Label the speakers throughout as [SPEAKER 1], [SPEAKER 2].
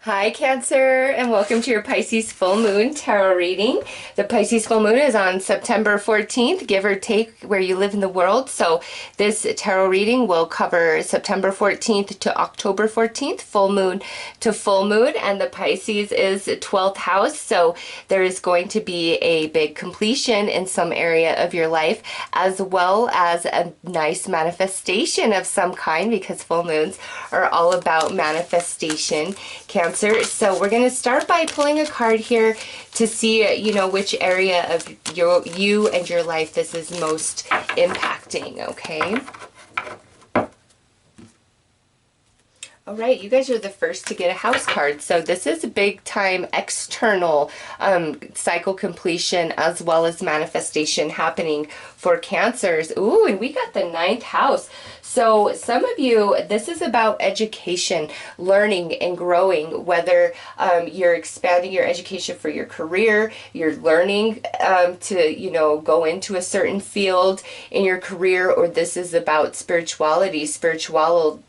[SPEAKER 1] Hi Cancer, and welcome to your Pisces Full Moon Tarot reading. The Pisces Full Moon is on September 14th, give or take where you live in the world. So this tarot reading will cover September 14th to October 14th, full moon to full moon, and the Pisces is 12th house. So there is going to be a big completion in some area of your life, as well as a nice manifestation of some kind, because full moons are all about manifestation, Cancer. So we're going to start by pulling a card here to see, which area of you and your life this is most impacting, okay? All right, you guys are the first to get a house card. So this is a big time external cycle completion as well as manifestation happening for Cancers. Ooh, and we got the 9th house. So some of you, this is about education, learning and growing, whether you're expanding your education for your career, you're learning to, go into a certain field in your career, or this is about spirituality, spiritual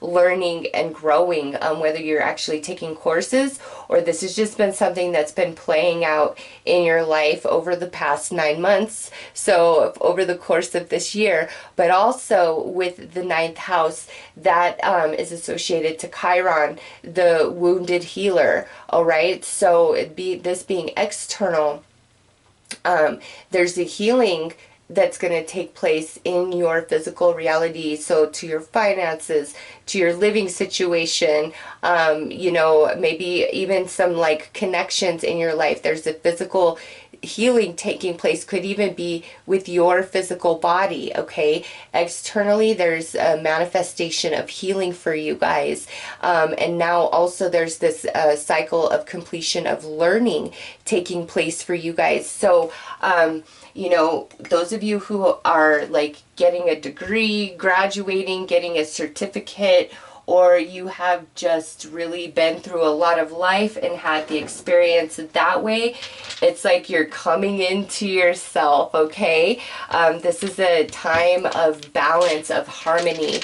[SPEAKER 1] learning and growing, whether you're actually taking courses or this has just been something that's been playing out in your life over the past 9 months, so over the course of this year. But also with the 9th house, that is associated to Chiron, the wounded healer. All right, so this being external, there's a healing that's going to take place in your physical reality. So to your finances, to your living situation, maybe even some like connections in your life. There's a physical healing taking place, could even be with your physical body, okay? Externally, there's a manifestation of healing for you guys. And now also there's this cycle of completion of learning taking place for you guys. So, those of you who are like getting a degree, graduating, getting a certificate, or you have just really been through a lot of life and had the experience that way, it's like you're coming into yourself, okay? This is a time of balance, of harmony,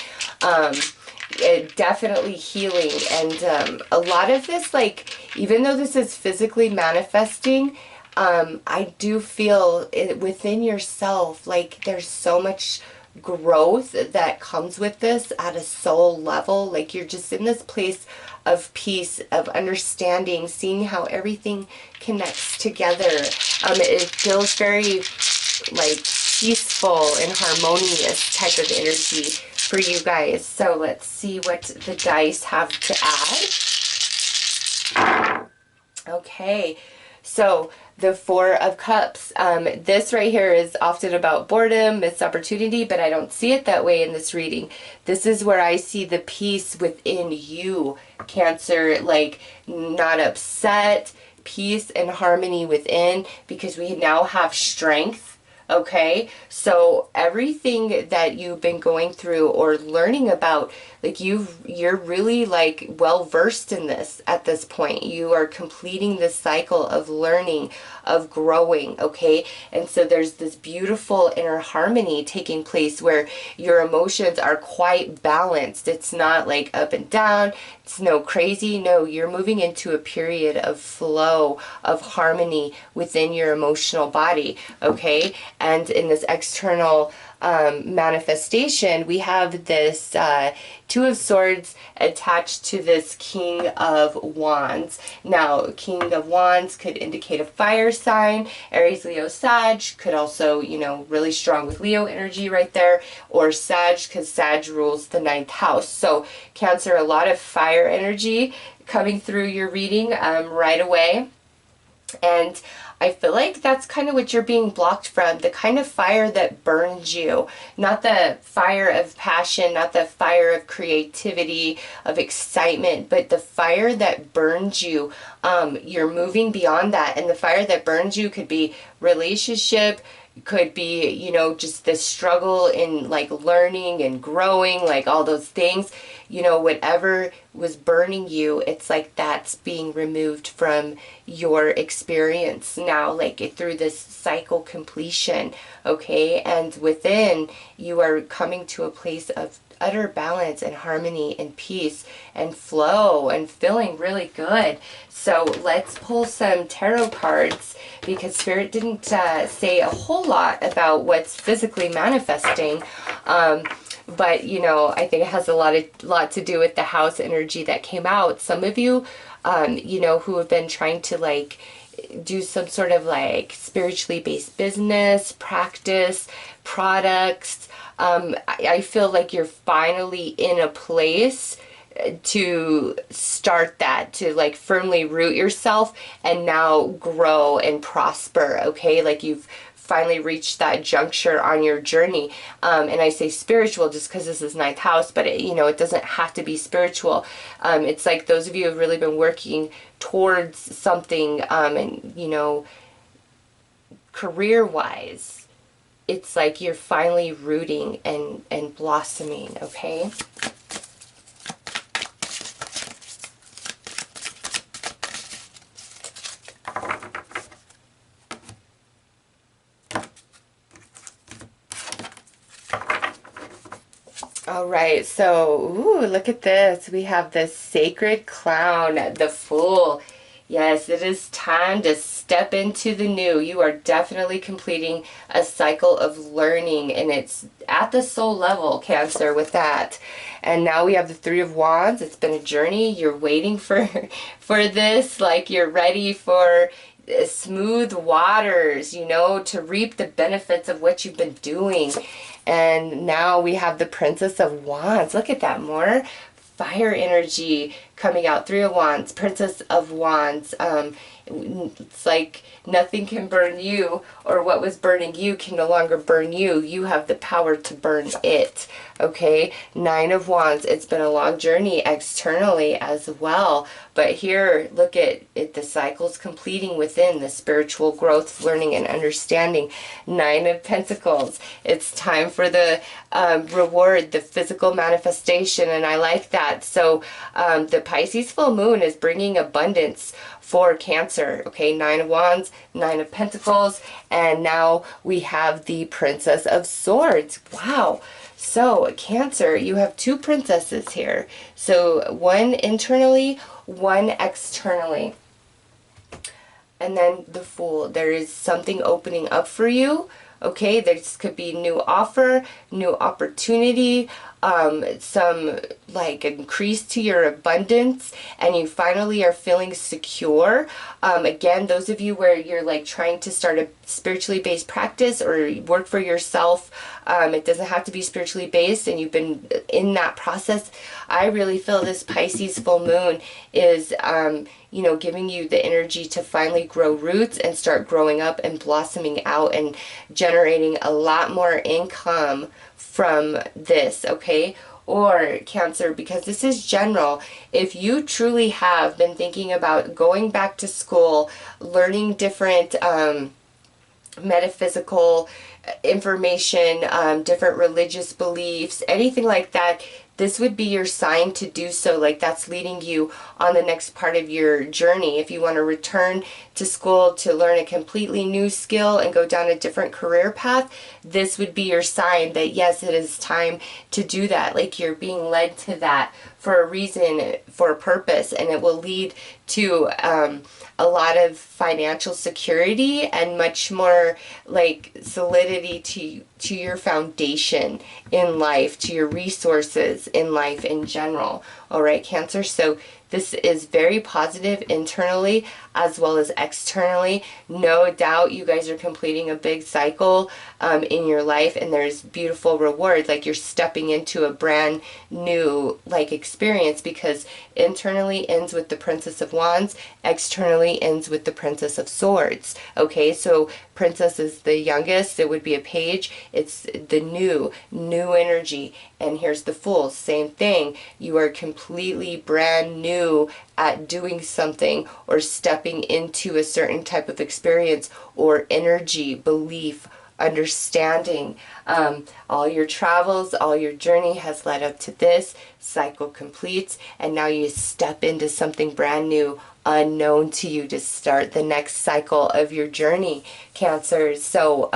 [SPEAKER 1] definitely healing. And a lot of this, like, even though this is physically manifesting, I do feel it within yourself, like there's so much growth that comes with this at a soul level. Like you're just in this place of peace, of understanding, seeing how everything connects together. It feels very like peaceful and harmonious type of energy for you guys. So let's see what the dice have to add. Okay, so the 4 of Cups. This right here is often about boredom, missed opportunity, but I don't see it that way in this reading. This is where I see the peace within you, Cancer, like not upset, peace and harmony within, because we now have strength. Okay, so everything that you've been going through or learning about, like you're really like well versed in this at this point. You are completing this cycle of learning, of growing, okay? And so there's this beautiful inner harmony taking place where your emotions are quite balanced. It's not like up and down, it's no crazy. No, you're moving into a period of flow, of harmony within your emotional body, okay? And in this external manifestation, we have this 2 of Swords attached to this King of Wands. Now, King of Wands could indicate a fire sign. Aries, Leo, Sag could also, really strong with Leo energy right there, or Sag, because Sag rules the 9th house. So Cancer, a lot of fire energy coming through your reading right away. And I feel like that's kind of what you're being blocked from, the kind of fire that burns you, not the fire of passion, not the fire of creativity, of excitement, but the fire that burns you. You're moving beyond that, and the fire that burns you could be relationship, could be, just the struggle in like learning and growing, like all those things, whatever was burning you, it's like that's being removed from your experience now, like through this cycle completion, okay? And within, you are coming to a place of utter balance and harmony and peace and flow and feeling really good. So let's pull some tarot cards, because Spirit didn't say a whole lot about what's physically manifesting. But, you know, I think it has a lot to do with the house energy that came out. Some of you, you know, who have been trying to like do some sort of like spiritually based business, practice, products. I feel like you're finally in a place to start that, to like firmly root yourself and now grow and prosper, okay? Like you've finally reached that juncture on your journey. And I say spiritual just because this is ninth house, but it, you know, it doesn't have to be spiritual. It's like those of you who have really been working towards something, and, you know, career-wise, it's like you're finally rooting and blossoming, okay? All right, so, ooh, look at this. We have the sacred clown, the Fool. Yes, it is time to step into the new. You are definitely completing a cycle of learning, and it's at the soul level, Cancer, with that. And now we have the Three of Wands. It's been a journey. You're waiting for this, like you're ready for smooth waters, you know, to reap the benefits of what you've been doing. And now we have the Princess of Wands. Look at that, more fire energy coming out. Three of Wands, Princess of Wands. It's like nothing can burn you, or what was burning you can no longer burn you. You have the power to burn it, okay? Nine of Wands. It's been a long journey externally as well, but here, look at it, the cycle's completing within, the spiritual growth, learning, and understanding. Nine of Pentacles. It's time for the reward, the physical manifestation, and I like that. So the Pisces full moon is bringing abundance for Cancer, okay? Nine of Wands, Nine of Pentacles, and now we have the Princess of Swords. Wow. So Cancer, you have two princesses here. So one internally, one externally. And then the Fool. There is something opening up for you. Okay, this could be new offer, new opportunity, some like increase to your abundance, and you finally are feeling secure. Again, those of you where you're like trying to start a spiritually based practice or work for yourself, it doesn't have to be spiritually based, and you've been in that process. I really feel this Pisces full moon is you know, giving you the energy to finally grow roots and start growing up and blossoming out and generating a lot more income from this, okay? Or Cancer, because this is general, if you truly have been thinking about going back to school, learning different metaphysical information, different religious beliefs, anything like that, this would be your sign to do so. Like that's leading you on the next part of your journey. If you want to return to school to learn a completely new skill and go down a different career path, this would be your sign that yes, it is time to do that. Like you're being led to that for a reason, for a purpose, and it will lead to a lot of financial security and much more like solidity to your foundation in life, to your resources in life in general. All right, Cancer. So this is very positive internally as well as externally. No doubt you guys are completing a big cycle in your life, and there's beautiful reward. Like you're stepping into a brand new like experience, because internally ends with the Princess of Wands, externally ends with the Princess of Swords. Okay, so Princess is the youngest. It would be a page. It's the new energy. And here's the Fool. Same thing. You are completely brand new at doing something or stepping into a certain type of experience or energy, belief, understanding. All your travels, all your journey has led up to this. Cycle completes, and now you step into something brand new, unknown to you, to start the next cycle of your journey, Cancer. So,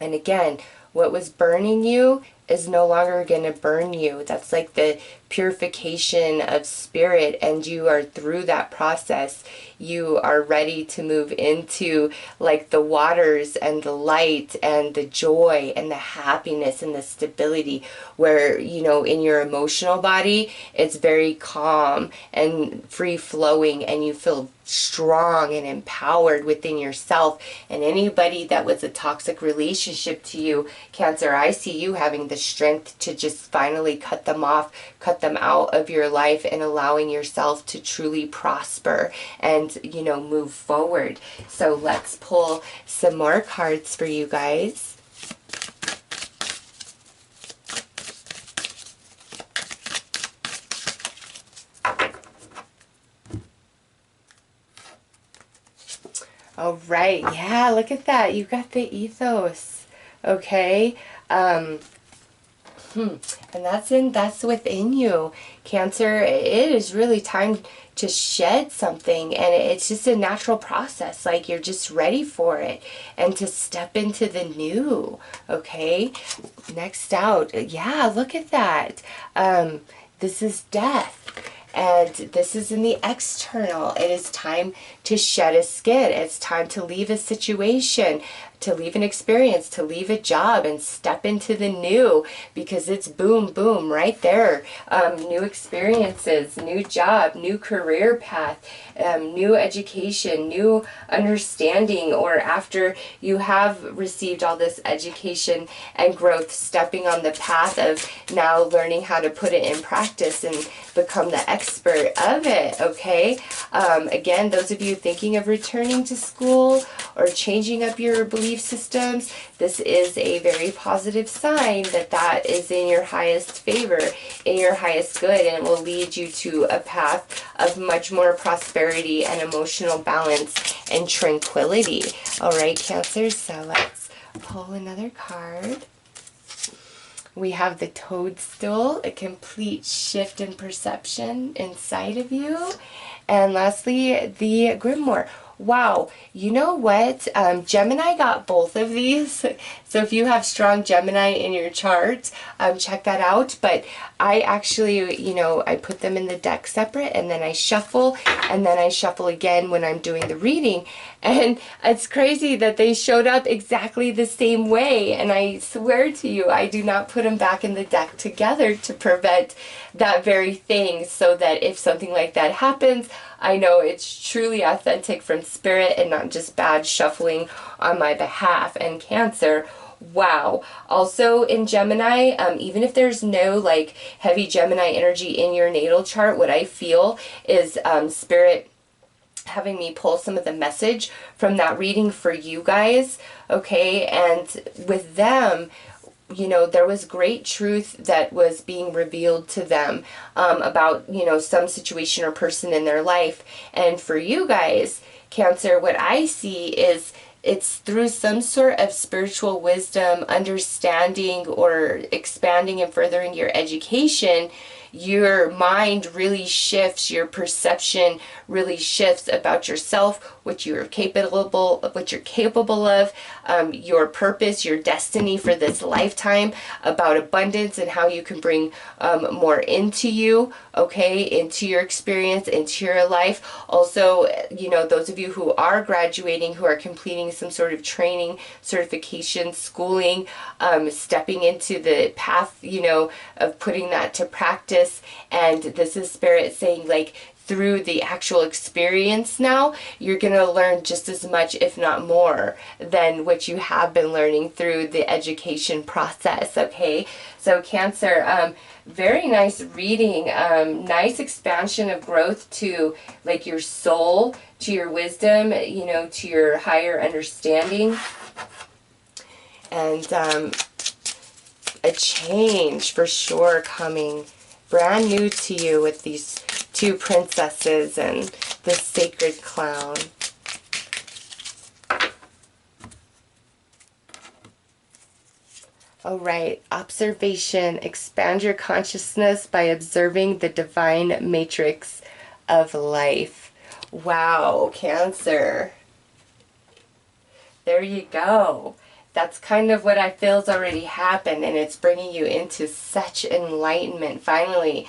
[SPEAKER 1] and again, what was burning you is no longer going to burn you. That's like the purification of spirit, and you are through that process. You are ready to move into like the waters and the light and the joy and the happiness and the stability, where, you know, in your emotional body it's very calm and free flowing, and you feel strong and empowered within yourself. And anybody that was a toxic relationship to you, Cancer, I see you having the strength to just finally cut them off, cut them out of your life, and allowing yourself to truly prosper and, you know, move forward. So let's pull some more cards for you guys. All right, yeah, look at that. You got the ethos, okay? And that's within you, Cancer. It is really time to shed something, and it's just a natural process. Like, you're just ready for it and to step into the new, okay? Next out, yeah, look at that. This is death. And this is in the external. It is time to shed a skin. It's time to leave a situation, to leave an experience, to leave a job, and step into the new, because it's boom, boom, right there. New experiences, new job, new career path, new education, new understanding, or after you have received all this education and growth, stepping on the path of now learning how to put it in practice and become the expert of it, okay? Again, those of you thinking of returning to school or changing up your belief systems, this is a very positive sign that that is in your highest favor, in your highest good, and it will lead you to a path of much more prosperity and emotional balance and tranquility. All right, Cancer, so let's pull another card. We have the toadstool, a complete shift in perception inside of you. And lastly, the Grimoire. Wow, you know what? Gemini got both of these. So if you have strong Gemini in your chart, check that out. But I actually, you know, I put them in the deck separate, and then I shuffle, and then I shuffle again when I'm doing the reading. And it's crazy that they showed up exactly the same way. And I swear to you, I do not put them back in the deck together to prevent that very thing, so that if something like that happens, I know it's truly authentic from spirit and not just bad shuffling on my behalf. And Cancer, wow. Also in Gemini, even if there's no like heavy Gemini energy in your natal chart, what I feel is spirit having me pull some of the message from that reading for you guys, okay? And with them, you know, there was great truth that was being revealed to them about, you know, some situation or person in their life. And for you guys, Cancer, what I see is it's through some sort of spiritual wisdom, understanding, or expanding and furthering your education. Your mind really shifts, your perception really shifts about yourself, what you're capable of, your purpose, your destiny for this lifetime, about abundance and how you can bring more into you, okay, into your experience, into your life. Also, you know, those of you who are graduating, who are completing some sort of training, certification, schooling, stepping into the path, you know, of putting that to practice. And this is Spirit saying, like, through the actual experience now, you're going to learn just as much, if not more, than what you have been learning through the education process, okay? So Cancer, very nice reading, nice expansion of growth to, like, your soul, to your wisdom, you know, to your higher understanding. And a change for sure coming. Brand new to you with these two princesses and the sacred clown. All right, observation. Expand your consciousness by observing the divine matrix of life. Wow, Cancer. There you go. that's kind of what I feel's already happened, and it's bringing you into such enlightenment finally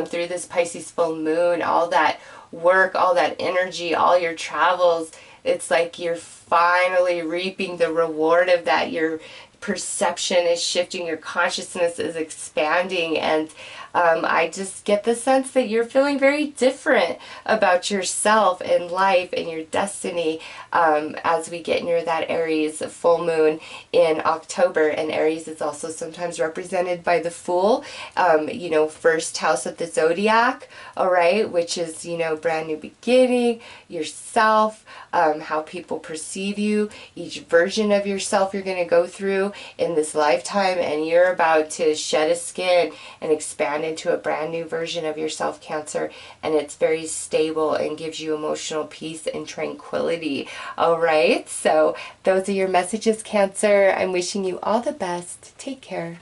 [SPEAKER 1] through this Pisces full moon. All that work, all that energy, all your travels, it's like you're finally reaping the reward of that. Your perception is shifting, your consciousness is expanding, and I just get the sense that you're feeling very different about yourself and life and your destiny as we get near that Aries full moon in October. And Aries is also sometimes represented by the Fool, you know, first house of the zodiac, all right, which is, you know, brand new beginning, yourself, how people perceive you, each version of yourself you're going to go through in this lifetime, and you're about to shed a skin and expand into a brand new version of yourself, Cancer, and it's very stable and gives you emotional peace and tranquility. All right, so those are your messages, Cancer. I'm wishing you all the best. Take care.